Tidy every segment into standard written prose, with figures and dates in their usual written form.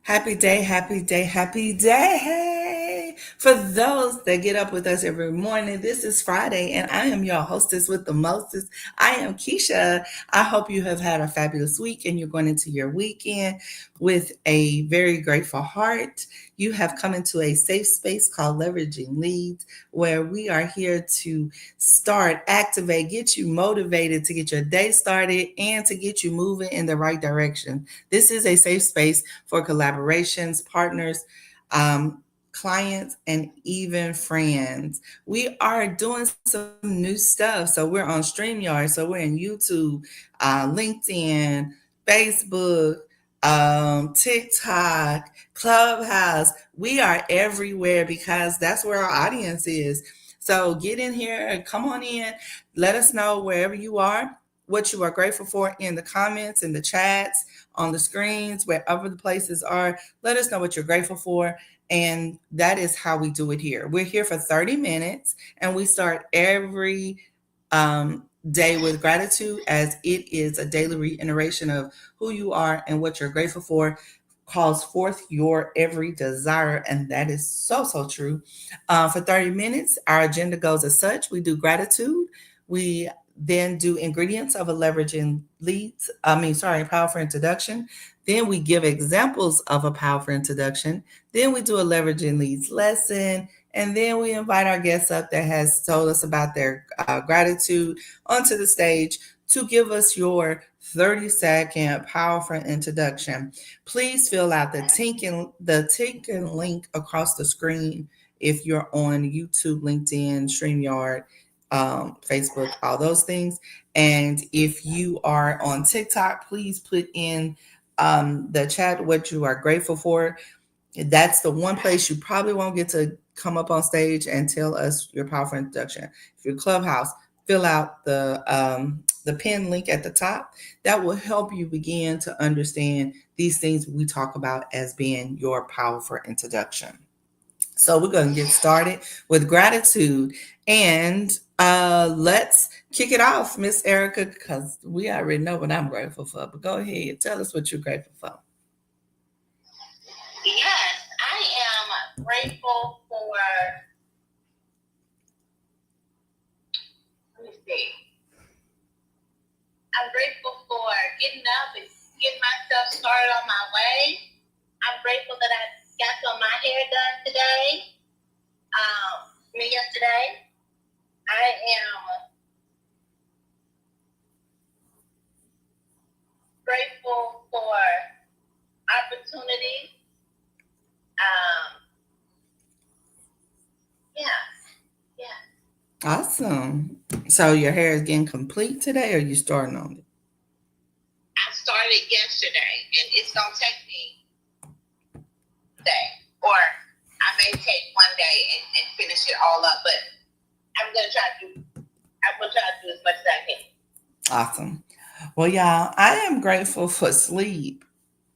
Happy day, happy day, happy day. For those that get up with us every morning, this is Friday, and I am your hostess with the mostest. I am Keisha. I hope you have had a fabulous week and you're going into your weekend with a very grateful heart. You have come into a safe space called Leveraging Leads, where we are here to start, activate, get you motivated to get your day started and to get you moving in the right direction. This is a safe space for collaborations, partners, clients, and even friends. We are doing some new stuff. So we're on StreamYard, so we're in YouTube, LinkedIn, Facebook, TikTok, Clubhouse. We are everywhere because that's where our audience is. So get in here, come on in, let us know wherever you are, what you are grateful for in the comments, in the chats, on the screens, wherever the places are. Let us know what you're grateful for. And that is how we do it here. We're here for 30 minutes and we start every day with gratitude, as it is a daily reiteration of who you are and what you're grateful for calls forth your every desire. And that is so, so true. For 30 minutes, our agenda goes as such. We do gratitude. We then do ingredients of a leveraging leads. Powerful introduction. Then we give examples of a powerful introduction. Then we do a leveraging leads lesson. And then we invite our guests up that has told us about their gratitude onto the stage to give us your 30-second powerful introduction. Please fill out the link across the screen if you're on YouTube, LinkedIn, StreamYard, Facebook, all those things. And if you are on TikTok, please put in the chat what you are grateful for. That's the one place you probably won't get to come up on stage and tell us your powerful introduction. If you're Clubhouse, fill out the pin link at the top. That will help you begin to understand these things we talk about as being your powerful introduction. So we're going to get started with gratitude, and let's kick it off, Miss Erica, because we already know what I'm grateful for. But go ahead, tell us what you're grateful for. Yes, I am grateful for, let me see. I'm grateful for getting up and getting myself started on my way. I'm grateful that I got some of my hair done today. Yesterday. I am grateful for opportunity. Yeah. Awesome. So your hair is getting complete today, or you starting on it? I started yesterday, and it's gonna take me today, or I may take one day and finish it all up. But I'm gonna try to do as much as I can. Awesome. Well, y'all, I am grateful for sleep.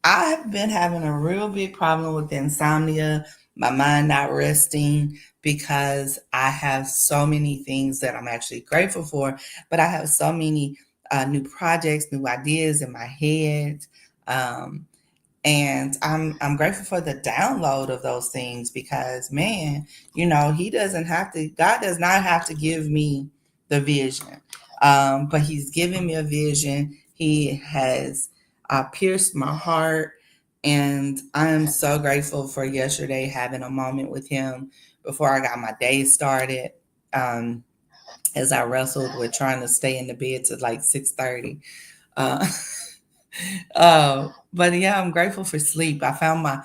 I've been having a real big problem with insomnia, my mind not resting, because I have so many things that I'm actually grateful for, but I have so many new projects, new ideas in my head. Um, and I'm grateful for the download of those things because, man, he doesn't have to, God does not have to give me the vision. But he's given me a vision. He has pierced my heart. And I am so grateful for yesterday having a moment with him before I got my day started. Um, as I wrestled with trying to stay in the bed to like 6:30. Uh, but yeah, I'm grateful for sleep. I found my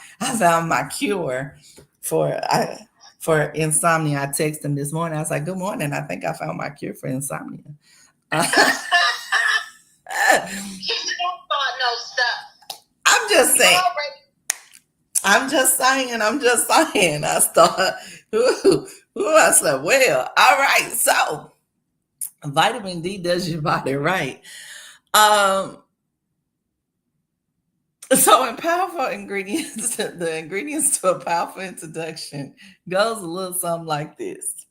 cure for for insomnia. I texted him this morning. I was like, "Good morning. I think I found my cure for insomnia." You don't start no stuff. I'm just saying. I'm just saying. I start. I slept well. All right. So vitamin D does your body right. Um, So, in powerful ingredients, the ingredients to a powerful introduction goes a little something like this.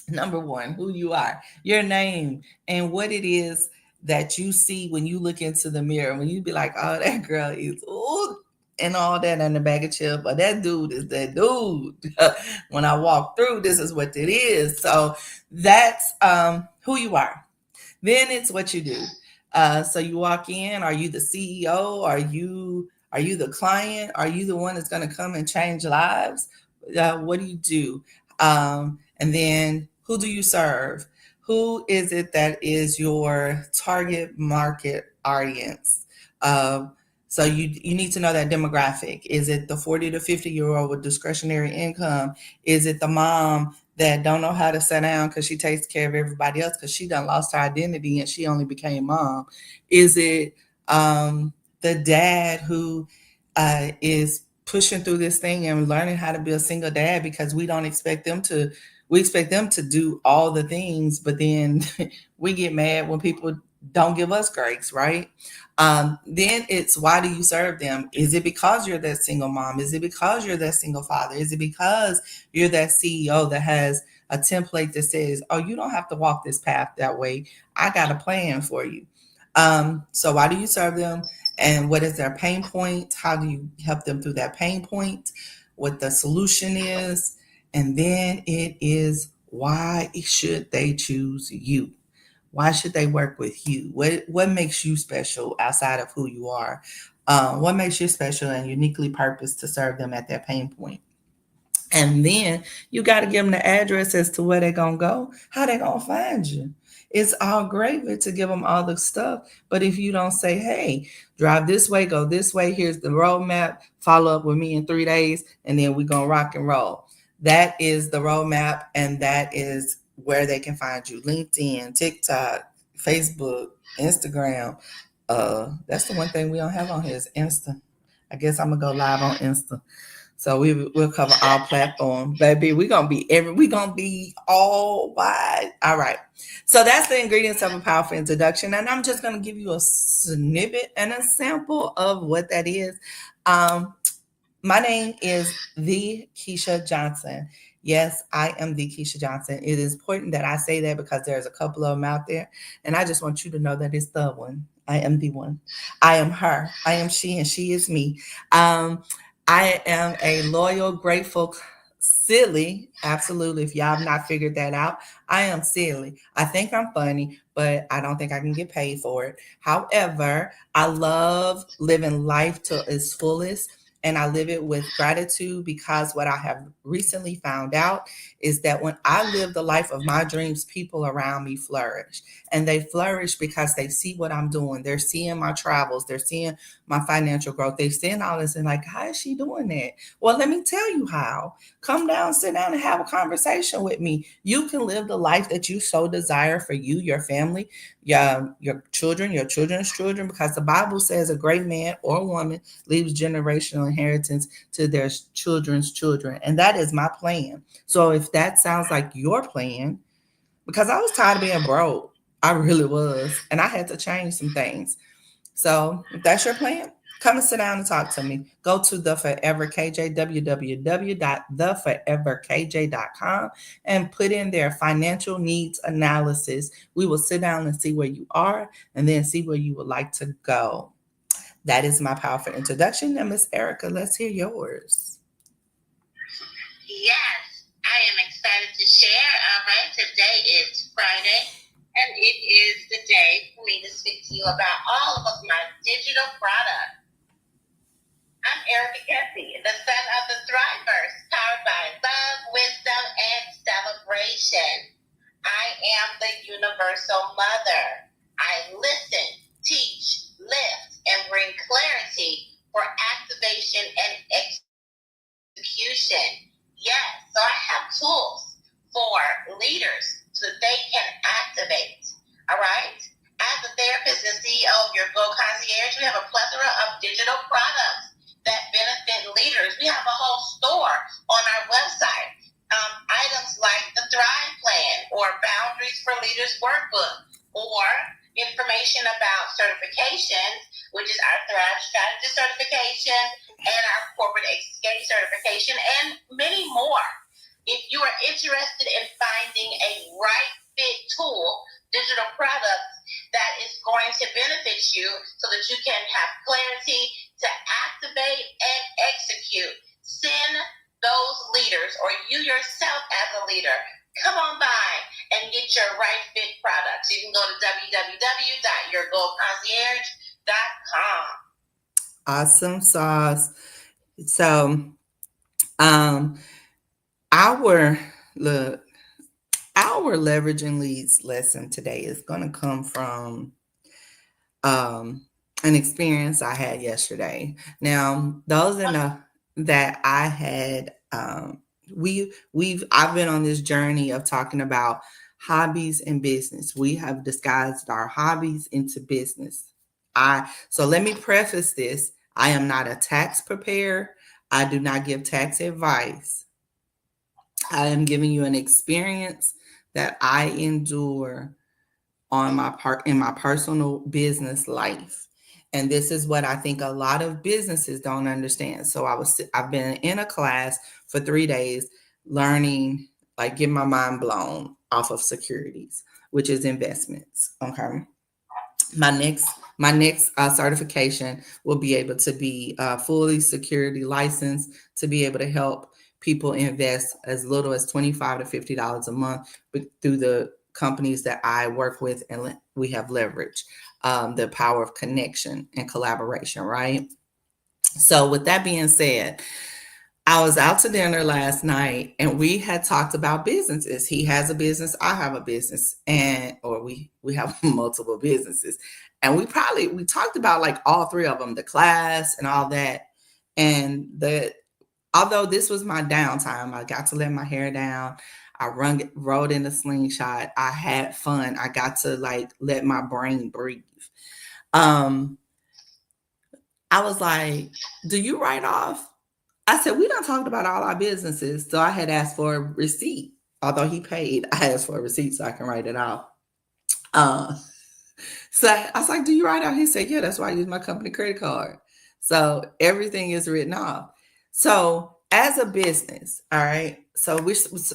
Number one, who you are, your name, and what it is that you see when you look into the mirror. When you be like, "Oh, that girl is ooh." and all that and a bag of chips, but that dude is that dude. When I walk through, this is what it is. So that's who you are. Then it's what you do. So you walk in. Are you the CEO? Are you the client? Are you the one that's going to come and change lives? What do you do? And then who do you serve? Who is it that is your target market audience? So you need to know that demographic. Is it the 40 to 50-year-old with discretionary income? Is it the mom that don't know how to sit down because she takes care of everybody else because she done lost her identity and she only became mom? Is it the dad who is pushing through this thing and learning how to be a single dad because we expect them to do all the things, but then we get mad when people don't give us grace, right? Then it's, why do you serve them? Is it because you're that single mom? Is it because you're that single father? Is it because you're that CEO that has a template that says, oh, you don't have to walk this path that way. I got a plan for you. So why do you serve them? And what is their pain point? How do you help them through that pain point? What the solution is? And then it is, why should they choose you? Why should they work with you? What makes you special outside of who you are? What makes you special and uniquely purposed to serve them at that pain point? And then you got to give them the address as to where they're going to go, how they're going to find you. It's all great to give them all the stuff. But if you don't say, hey, drive this way, go this way, here's the roadmap, follow up with me in 3 days, and then we're going to rock and roll. That is the roadmap, and that is where they can find you. LinkedIn, TikTok, Facebook, Instagram. That's the one thing we don't have on here is Insta. I guess I'm going to go live on Insta. So we'll cover all platforms, baby. We're gonna be all wide. All right. So that's the ingredients of a powerful introduction, and I'm just gonna give you a snippet and a sample of what that is. My name is the Keisha Johnson. Yes, I am the Keisha Johnson. It is important that I say that because there's a couple of them out there, and I just want you to know that it's the one. I am the one. I am her. I am she, and she is me. I am a loyal, grateful, silly. Absolutely. If y'all have not figured that out, I am silly. I think I'm funny, but I don't think I can get paid for it. However, I love living life to its fullest. And I live it with gratitude because what I have recently found out is that when I live the life of my dreams, people around me flourish. And they flourish because they see what I'm doing. They're seeing my travels. They're seeing my financial growth. They're seeing all this and like, how is she doing that? Well, let me tell you how. Come down, sit down and have a conversation with me. You can live the life that you so desire for you, your family, your children, your children's children, because the Bible says a great man or woman leaves generational inheritance to their children's children. And that is my plan. So if that sounds like your plan, because I was tired of being broke, I really was. And I had to change some things. So if that's your plan, come and sit down and talk to me. Go to The Forever KJ, www.theforeverkj.com, and put in their financial needs analysis. We will sit down and see where you are and then see where you would like to go. That is my powerful introduction. And Miss Erica, let's hear yours. Yes, I am excited to share. All right, today is Friday, and it is the day for me to speak to you about all of my digital products. I'm Erica Kessie, the son of the Thriveverse, powered by love, wisdom, and celebration. I am the universal mother. I listen, teach, lift, and bring clarity for activation and execution. Yes, so I have tools for leaders so that they can activate. All right? As a therapist and CEO of Your Go Concierge, we have a plethora of digital products that benefit leaders. We have a whole store on our website. Items like the Thrive Plan or Boundaries for Leaders Workbook or information about certifications, which is our Thrive Strategy certification and our Corporate Escape certification, and many more. If you are interested in finding a right fit tool, digital products that is going to benefit you so that you can have clarity to activate leader. Come on by and get your right fit products. You can go to www.yourgoalconcierge.com. Awesome sauce. So, our leveraging leads lesson today is going to come from an experience I had yesterday. Now, those that know that I had, I've been on this journey of talking about hobbies and business. We have disguised our hobbies into business. So let me preface this. I am not a tax preparer. I do not give tax advice. I am giving you an experience that I endure on my part in my personal business life. And this is what I think a lot of businesses don't understand. So I've been in a class for 3 days learning, like getting my mind blown off of securities, which is investments. Okay. My next certification will be able to be fully security licensed to be able to help people invest as little as $25 to $50 a month through the companies that I work with, and we have leveraged the power of connection and collaboration, right? So with that being said, I was out to dinner last night and we had talked about businesses. He has a business, I have a business, or we have multiple businesses. And we talked about like all three of them, the class and all that. And although this was my downtime, I got to let my hair down. I rode in a slingshot. I had fun. I got to like let my brain breathe. I was like, do you write off? I said, we done talked about all our businesses. So I had asked for a receipt. Although he paid, I asked for a receipt so I can write it off. So I was like, do you write off? He said, yeah, that's why I use my company credit card. So everything is written off. So as a business, all right. So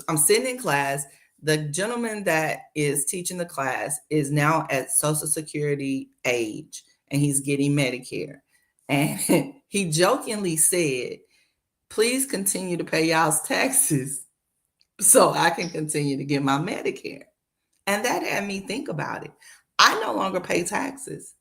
I'm sitting in class. The gentleman that is teaching the class is now at Social Security age and he's getting Medicare. And he jokingly said, please continue to pay y'all's taxes so I can continue to get my Medicare. And that had me think about it. I no longer pay taxes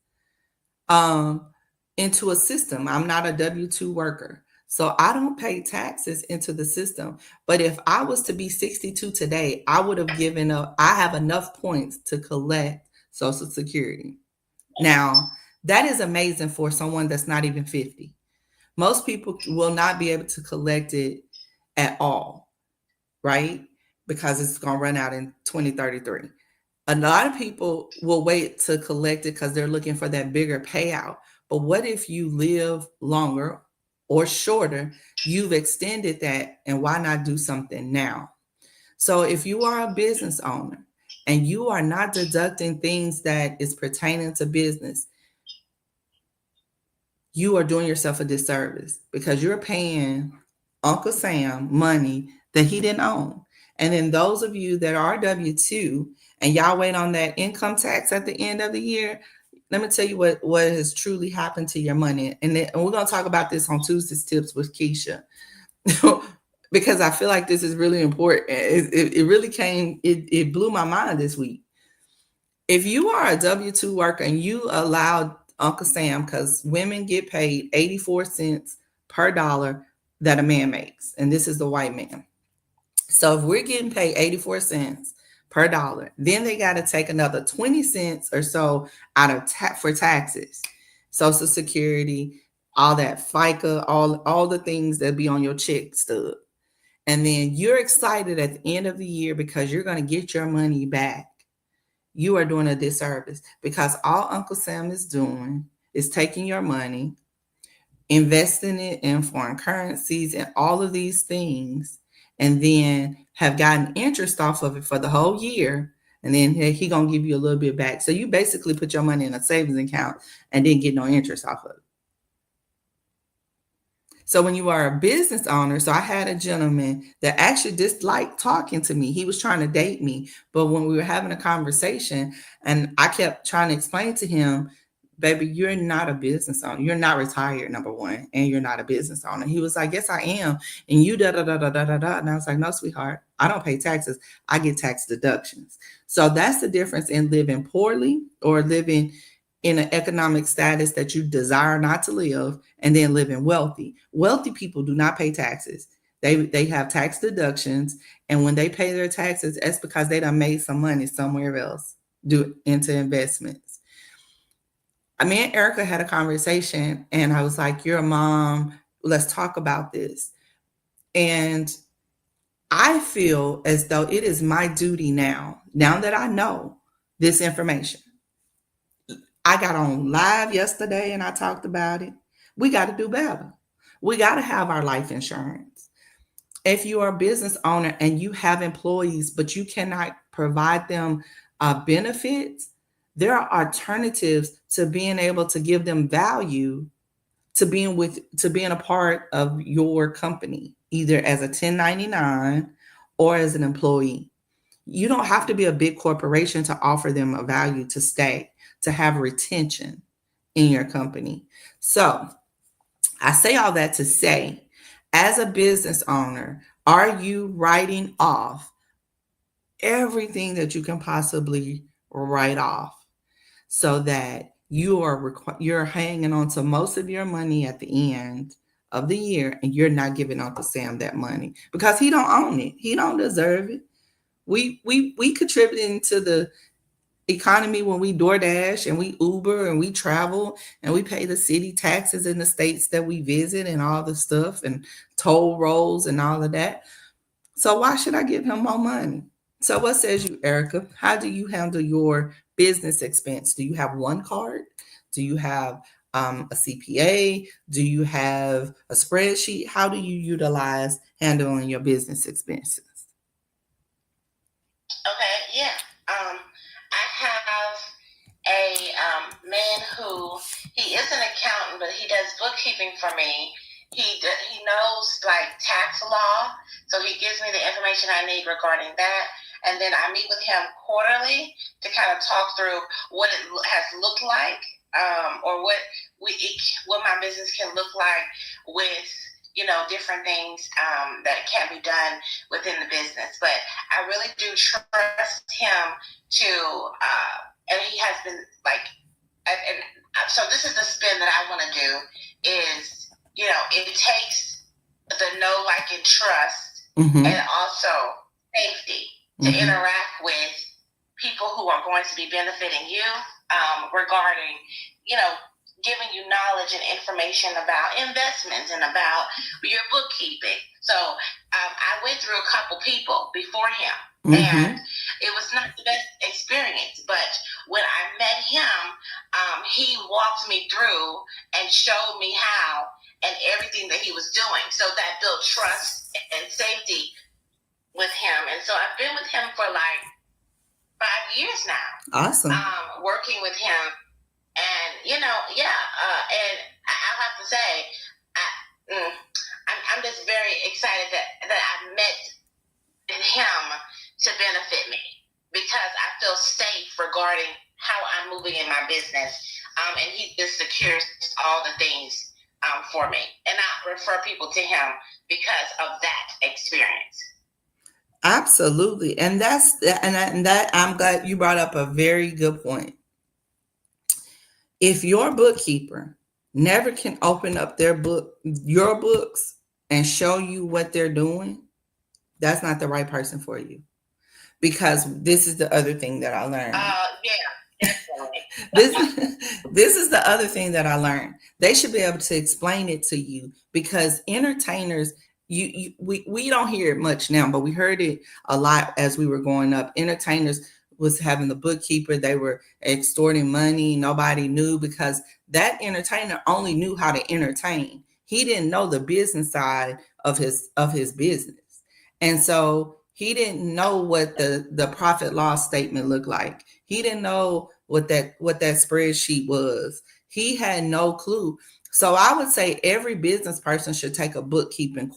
into a system. I'm not a W-2 worker. So I don't pay taxes into the system. But if I was to be 62 today, I would have given up. I have enough points to collect Social Security. Now, that is amazing for someone that's not even 50. Most people will not be able to collect it at all, right? Because it's going to run out in 2033. A lot of people will wait to collect it because they're looking for that bigger payout. But what if you live longer or shorter? You've extended that, and why not do something now? So if you are a business owner and you are not deducting things that is pertaining to business, you are doing yourself a disservice because you're paying Uncle Sam money that he didn't own. And then those of you that are W-2 and y'all wait on that income tax at the end of the year, let me tell you what has truly happened to your money. And we're going to talk about this on Tuesday's Tips with Keisha because I feel like this is really important. It really it blew my mind this week. If you are a W-2 worker and you allowed Uncle Sam, because women get paid 84 cents per dollar that a man makes, and this is the white man. So if we're getting paid 84 cents per dollar, then they got to take another 20 cents or so out of for taxes, Social Security, all that FICA, all the things that be on your check stub. And then you're excited at the end of the year because you're going to get your money back. You are doing a disservice because all Uncle Sam is doing is taking your money, investing it in foreign currencies and all of these things, and then have gotten interest off of it for the whole year. And then he going to give you a little bit back. So you basically put your money in a savings account and didn't get no interest off of it. So when you are a business owner, so I had a gentleman that actually disliked talking to me. He was trying to date me. But when we were having a conversation and I kept trying to explain to him, baby, you're not a business owner. You're not retired, number one, and you're not a business owner. He was like, yes, I am. And you da da da da da da da. And I was like, no, sweetheart, I don't pay taxes. I get tax deductions. So that's the difference in living poorly or living in an economic status that you desire not to live, and then living wealthy. Wealthy people do not pay taxes. They have tax deductions, and when they pay their taxes, that's because they done made some money somewhere else, do into investments. Me and Erica had a conversation, and I was like, "You're a mom. Let's talk about this." And I feel as though it is my duty now that I know this information. I got on live yesterday and I talked about it. We got to do better. We got to have our life insurance. If you are a business owner and you have employees, but you cannot provide them benefits, there are alternatives to being able to give them value to being a part of your company, either as a 1099 or as an employee. You don't have to be a big corporation to offer them a value to stay, to have retention in your company. So I say all that to say, as a business owner, are you writing off everything that you can possibly write off so that you're hanging on to most of your money at the end of the year, and you're not giving Uncle Sam that money because he don't own it. He don't deserve it. We contributing to the economy when we DoorDash and we Uber and we travel and we pay the city taxes in the states that we visit and all the stuff and toll rolls and all of that. So why should I give him more money? So what says you, Erica? How do you handle your business expense? Do you have one card? Do you have a CPA? Do you have a spreadsheet? How do you utilize handling your business expenses? Okay, yeah. I have a man who, he is an accountant, but he does bookkeeping for me. He knows like tax law, so he gives me the information I need regarding that. And then I meet with him quarterly to kind of talk through what it has looked like, or what my business can look like with, different things that can be done within the business. But I really do trust him to, and he has been like, and so this is the spin that I want to do is, it takes the know, like, and trust, and also safety to interact with people who are going to be benefiting you regarding, giving you knowledge and information about investments and about your bookkeeping. So I went through a couple people before him, and it was not the best experience. But when I met him, he walked me through and showed me how and everything that he was doing. So that built trust and safety with him. And so I've been with him for like 5 years now. Awesome. Working with him. And, and I'll have to say, I'm just very excited that I met him to benefit me, because I feel safe regarding how I'm moving in my business. And he just secures all the things for me. And I refer people to him because of that experience. Absolutely. And that I'm glad you brought up a very good point. If your bookkeeper never can open up your books and show you what they're doing, that's not the right person for you. Because this is the other thing that I learned. Yeah, definitely. This is the other thing that I learned. They should be able to explain it to you, because entertainers, we don't hear it much now, but we heard it a lot as we were growing up. Entertainers was having the bookkeeper, they were extorting money. Nobody knew, because that entertainer only knew how to entertain. He didn't know the business side of his business. And so he didn't know what the profit loss statement looked like. He didn't know what that spreadsheet was. He had no clue. So I would say every business person should take a bookkeeping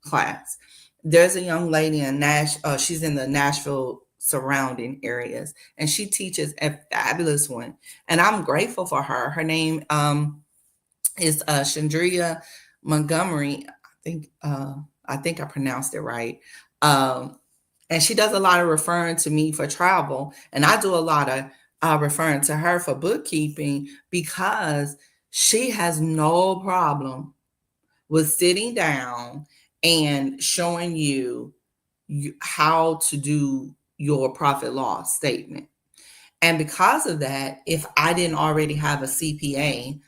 class. There's a young lady in she's in the Nashville surrounding areas. And she teaches a fabulous one. And I'm grateful for her. Her name is Chandria Montgomery. I think I pronounced it right. And she does a lot of referring to me for travel, and I do a lot of referring to her for bookkeeping, because she has no problem with sitting down and showing you how to do your profit loss statement. And because of that, if I didn't already have a CPA,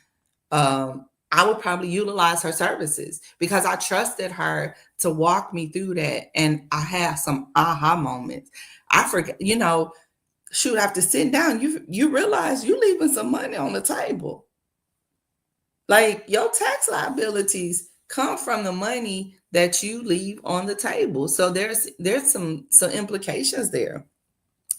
I would probably utilize her services, because I trusted her to walk me through that. And I had some aha moments. I forget, shoot, after sitting down, you realize you're leaving some money on the table. Like, your tax liabilities come from the money that you leave on the table. So there's some implications there.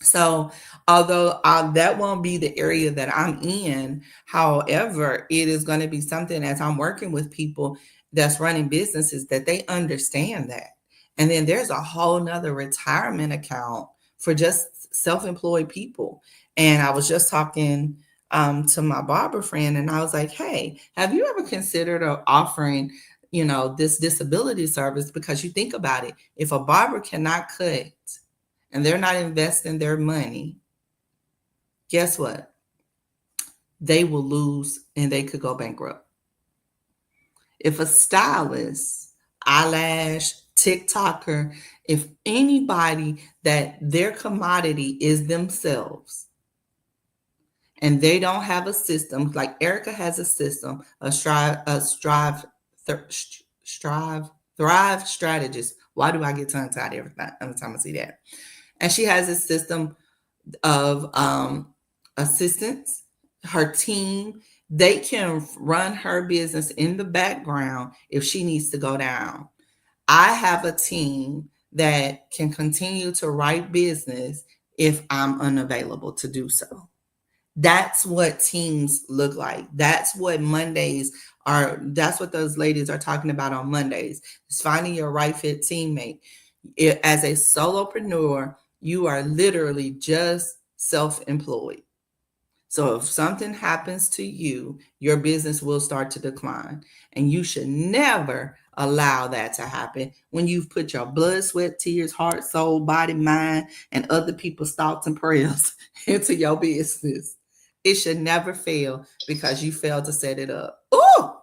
So although that won't be the area that I'm in, however, it is going to be something, as I'm working with people that's running businesses, that they understand that. And then there's a whole nother retirement account for just self-employed people. And I was just talking to my barber friend, and I was like, hey, have you ever considered offering, this disability service? Because you think about it, if a barber cannot cut and they're not investing their money, guess what? They will lose and they could go bankrupt. If a stylist, eyelash, TikToker, if anybody that their commodity is themselves, and they don't have a system, like Erica has a system, a Thrive strategist. Why do I get tongue-tied every time I see that? And she has a system of assistants, her team. They can run her business in the background if she needs to go down. I have a team that can continue to write business if I'm unavailable to do so. That's what teams look like. That's what Mondays are. That's what those ladies are talking about on Mondays. It's finding your right fit teammate. As a solopreneur, you are literally just self-employed. So if something happens to you, your business will start to decline. And you should never allow that to happen when you've put your blood, sweat, tears, heart, soul, body, mind, and other people's thoughts and prayers into your business. It should never fail because you failed to set it up. Ooh!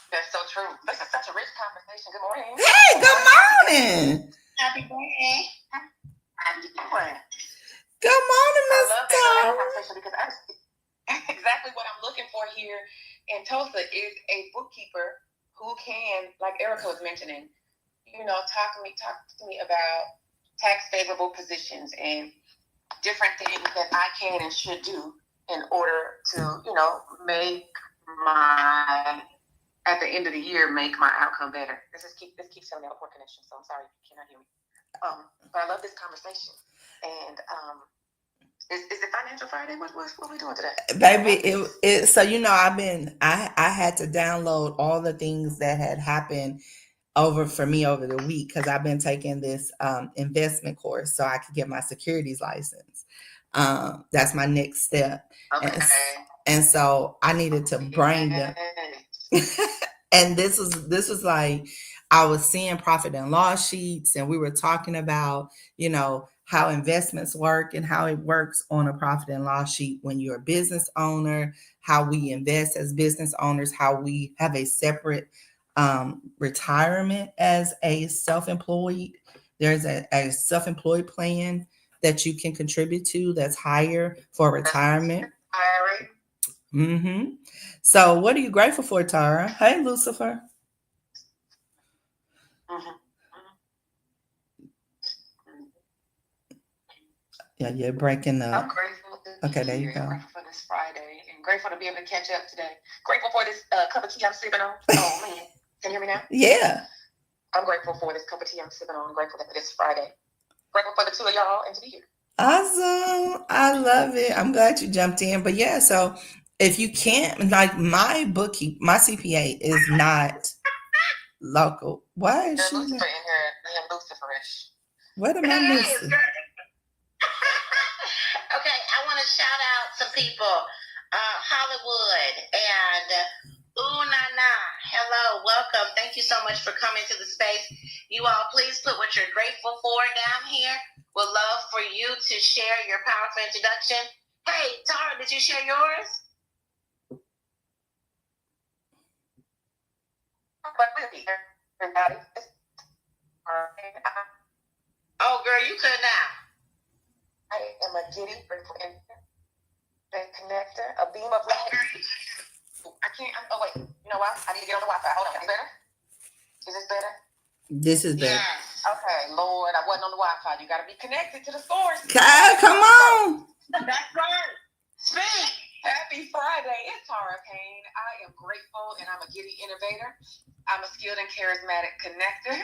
That's so true. This is such a rich conversation. Good morning. Hey, good morning. Happy birthday. How you doing? Good morning, Miss Tara. Because that's exactly what I'm looking for here in Tulsa is a bookkeeper who can, like Erica was mentioning, talk to me about tax favorable positions and different things that I can and should do in order to, make at the end of the year, make my outcome better. This keeps having that poor connection, so I'm sorry you cannot hear me. But I love this conversation. And is it Financial Friday? What are we doing today? Baby, so I had to download all the things that had happened for me over the week, because I've been taking this investment course so I could get my securities license. That's my next step. Okay. And so I needed to bring them. And this was like, I was seeing profit and loss sheets, and we were talking about, how investments work and how it works on a profit and loss sheet when you're a business owner, how we invest as business owners, how we have a separate retirement as a self-employed. There's a self-employed plan that you can contribute to that's higher for retirement. Mm-hmm. So what are you grateful for, Tara? Hey, Lucifer. Mm-hmm. Yeah, you're breaking up. I'm grateful. Okay, there you go. I'm grateful for this Friday and grateful to be able to catch up today. Grateful for this cup of tea I'm sipping on. Oh, man. Can you hear me now? Yeah. I'm grateful for this cup of tea I'm sipping on. I'm grateful for this Friday. Grateful for the two of y'all and to be here. Awesome. I love it. I'm glad you jumped in. But yeah, so if you can't, like, my CPA is not local. Why is she? Lucifer in here being Luciferish. What am I missing? to shout out some people. Hollywood and Ooh Nana. Hello, welcome. Thank you so much for coming to the space. You all, please put what you're grateful for down here. We'd love for you to share your powerful introduction. Hey, Tara, did you share yours? Oh, girl, you could now. I am a giddy connector, a beam of light. I can't. Oh wait, you know what? I need to get on the Wi-Fi. Hold on. Is this better? Is this better? This is better. Yes. Okay, Lord, I wasn't on the Wi-Fi. You got to be connected to the source. Come on. That's right. Speak. Happy Friday. It's Tara Payne. I am grateful and I'm a giddy innovator. I'm a skilled and charismatic connector.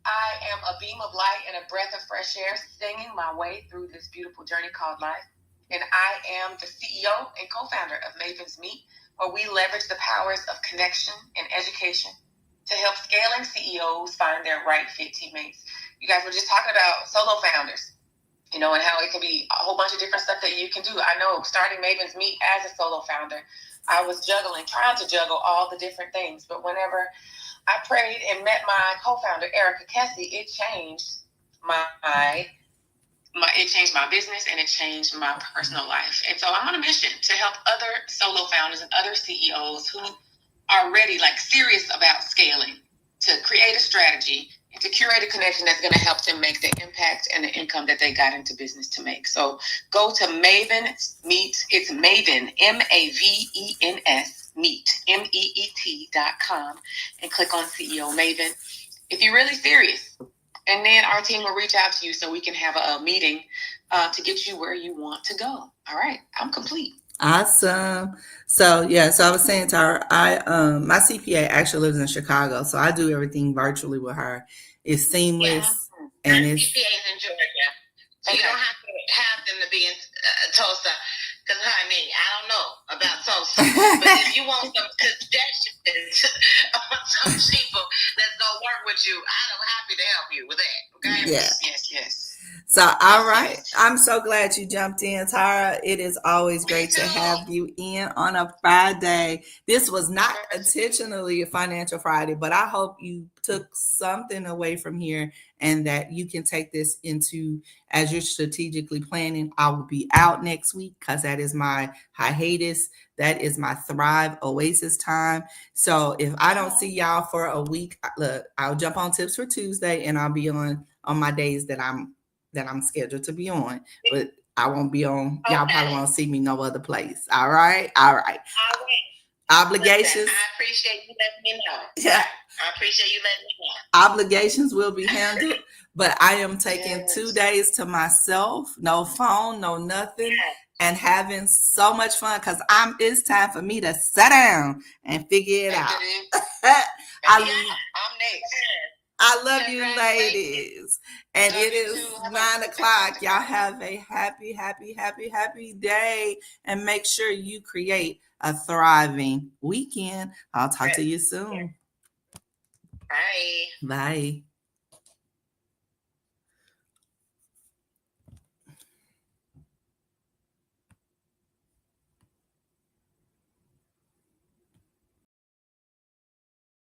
I am a beam of light and a breath of fresh air singing my way through this beautiful journey called life. And I am the CEO and co-founder of Maven's Meet, where we leverage the powers of connection and education to help scaling CEOs find their right fit teammates. You guys were just talking about solo founders, you know, and how it can be a whole bunch of different stuff that you can do. I know starting Maven's Meet as a solo founder, I was trying to juggle all the different things. But whenever I prayed and met my co-founder, Erica Kessie, it changed it changed my business and it changed my personal life. And so I'm on a mission to help other solo founders and other CEOs who are ready, like serious about scaling, to create a strategy and to curate a connection that's going to help them make the impact and the income that they got into business to make. So go to Maven's Meet. It's Maven, MAVENS, Meet, MEET.com, and click on CEO Maven if you're really serious. And then our team will reach out to you so we can have a meeting to get you where you want to go. All right, I'm complete. Awesome. So I was saying to her, my CPA actually lives in Chicago, so I do everything virtually with her. It's seamless, and it's CPA's in Georgia, so you don't have to have them to be in Tulsa. Because honey, I don't know about Tulsa, but if you want some suggestions on some people that's gonna work with you, I'm happy to help you with that. Okay? Yes. So, all right. I'm so glad you jumped in, Tara. It is always great to have you in on a Friday. This was not intentionally a Financial Friday, but I hope you took something away from here and that you can take this into as you're strategically planning. I will be out next week because that is my hiatus. That is my Thrive Oasis time. So if I don't see y'all for a week, look, I'll jump on Tips for Tuesday and I'll be on my days that I'm scheduled to be on, but I won't be on. Y'all probably won't see me no other place. All right. Obligations. Listen, I appreciate you letting me know. Yeah. I appreciate you letting me know. Obligations will be handled, but I am taking 2 days to myself, no phone, no nothing, and having so much fun because it's time for me to sit down and figure it out. I'm next. I love you, ladies. And it is 9:00. Y'all have a happy day. And make sure you create a thriving weekend. I'll talk to you soon. Bye. Bye.